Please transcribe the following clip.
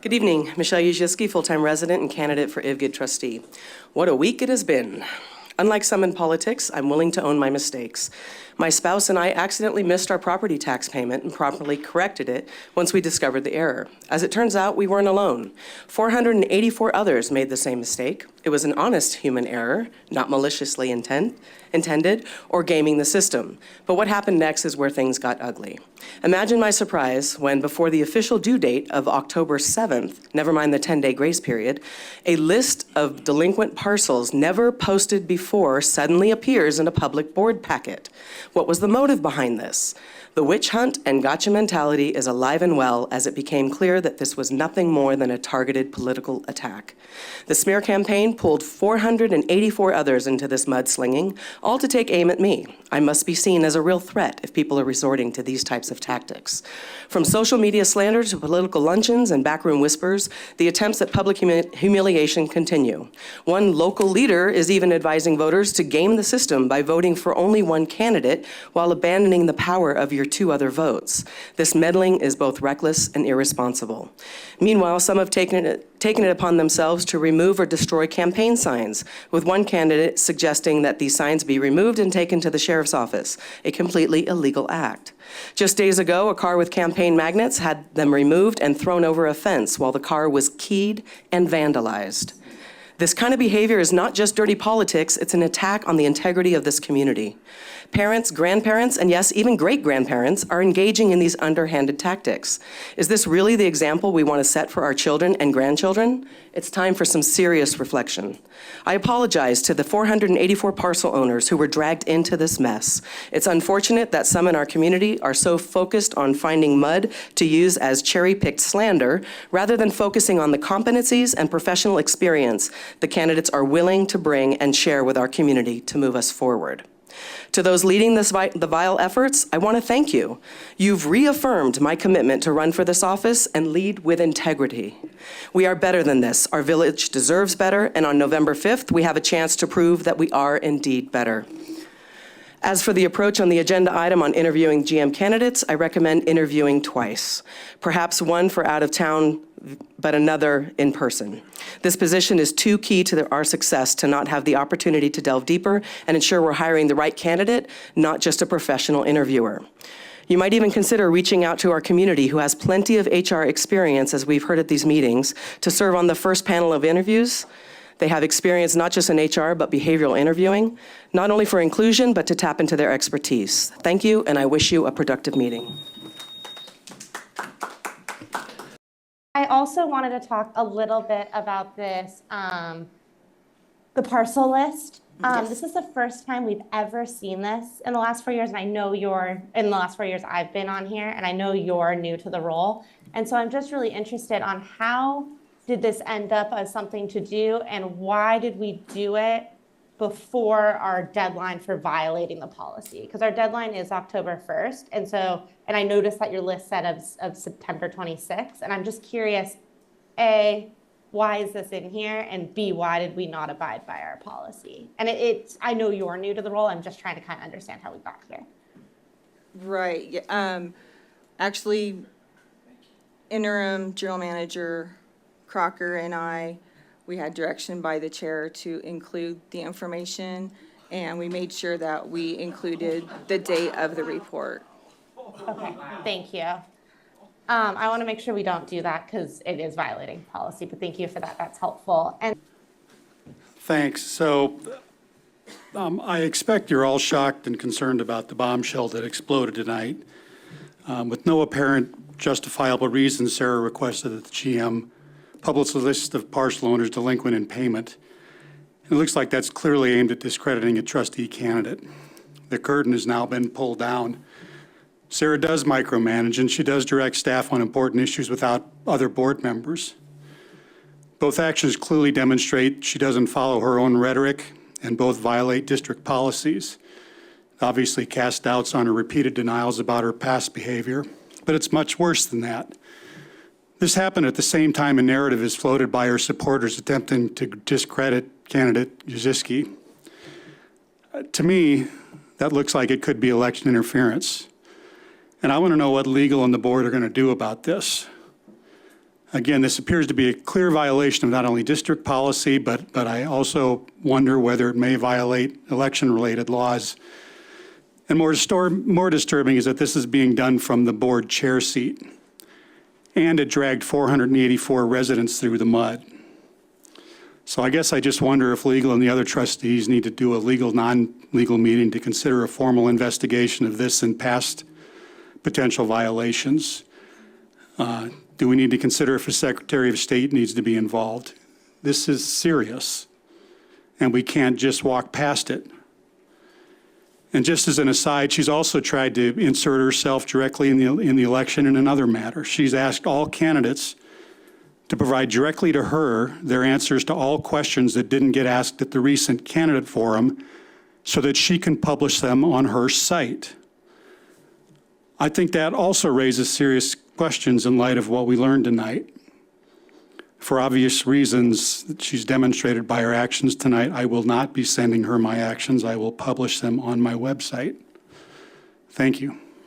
Good evening, Michelle Ujiski, full-time resident and candidate for IVGID trustee. What a week it has been. Unlike some in politics, I'm willing to own my mistakes. My spouse and I accidentally missed our property tax payment and promptly corrected it once we discovered the error. As it turns out, we weren't alone. 484 others made the same mistake. It was an honest human error, not maliciously intended or gaming the system. But what happened next is where things got ugly. Imagine my surprise when, before the official due date of October 7th, never mind the 10-day grace period, a list of delinquent parcels never posted before suddenly appears in a public board packet. What was the motive behind this? The witch hunt and gotcha mentality is alive and well as it became clear that this was nothing more than a targeted political attack. The smear campaign pulled 484 others into this mudslinging, all to take aim at me. I must be seen as a real threat if people are resorting to these types of tactics. From social media slander to political luncheons and backroom whispers, the attempts at public humiliation continue. One local leader is even advising voters to game the system by voting for only one candidate while abandoning the power of your two other votes. This meddling is both reckless and irresponsible. Meanwhile, some have taken it upon themselves to remove or destroy campaign signs, with one candidate suggesting that these signs be removed and taken to the sheriff's office, a completely illegal act. Just days ago, a car with campaign magnets had them removed and thrown over a fence while the car was keyed and vandalized. This kind of behavior is not just dirty politics, it's an attack on the integrity of this community. Parents, grandparents, and yes, even great-grandparents are engaging in these underhanded tactics. Is this really the example we want to set for our children and grandchildren? It's time for some serious reflection. I apologize to the 484 parcel owners who were dragged into this mess. It's unfortunate that some in our community are so focused on finding mud to use as cherry-picked slander rather than focusing on the competencies and professional experience the candidates are willing to bring and share with our community to move us forward. To those leading the vile efforts, I want to thank you. You've reaffirmed my commitment to run for this office and lead with integrity. We are better than this. Our village deserves better, and on November 5th, we have a chance to prove that we are indeed better. As for the approach on the agenda item on interviewing GM candidates, I recommend interviewing twice. Perhaps one for out of town, but another in person. This position is too key to our success to not have the opportunity to delve deeper and ensure we're hiring the right candidate, not just a professional interviewer. You might even consider reaching out to our community who has plenty of HR experience, as we've heard at these meetings, to serve on the first panel of interviews. They have experience not just in HR, but behavioral interviewing, not only for inclusion, but to tap into their expertise. Thank you, and I wish you a productive meeting. I also wanted to talk a little bit about this, the parcel list. Yes. This is the first time we've ever seen this in the last 4 years, and I know in the last 4 years I've been on here, and I know you're new to the role. And so I'm just really interested on how did this end up as something to do, and why did we do it before our deadline for violating the policy? Because our deadline is October 1st, and I noticed that your list said of September 26th, and I'm just curious, A, why is this in here, and B, why did we not abide by our policy? And I know you're new to the role, I'm just trying to kind of understand how we got here. Right, yeah, actually, interim general manager Crocker and we had direction by the chair to include the information, and we made sure that we included the date of the report. Okay, thank you. I want to make sure we don't do that because it is violating policy, but thank you for that. That's helpful. And thanks. So I expect you're all shocked and concerned about the bombshell that exploded tonight. With no apparent justifiable reason, Sara requested that the GM publish a list of parcel owners delinquent in payment. It looks like that's clearly aimed at discrediting a trustee candidate. The curtain has now been pulled down. Sara does micromanage, and she does direct staff on important issues without other board members. Both actions clearly demonstrate she doesn't follow her own rhetoric, and both violate district policies. Obviously cast doubts on her repeated denials about her past behavior, but it's much worse than that. This happened at the same time a narrative is floated by her supporters attempting to discredit candidate Ujiski. To me, that looks like it could be election interference. And I want to know what legal and the board are going to do about this. Again, this appears to be a clear violation of not only district policy, but I also wonder whether it may violate election-related laws. And more disturbing is that this is being done from the board chair seat, and it dragged 484 residents through the mud. So I guess I just wonder if legal and the other trustees need to do a legal, non-legal meeting to consider a formal investigation of this and past potential violations. Do we need to consider if a Secretary of State needs to be involved? This is serious, and we can't just walk past it. And just as an aside, she's also tried to insert herself directly in the election in another matter. She's asked all candidates to provide directly to her their answers to all questions that didn't get asked at the recent candidate forum so that she can publish them on her site. I think that also raises serious questions in light of what we learned tonight. For obvious reasons that she's demonstrated by her actions tonight, I will not be sending her my actions. I will publish them on my website. Thank you.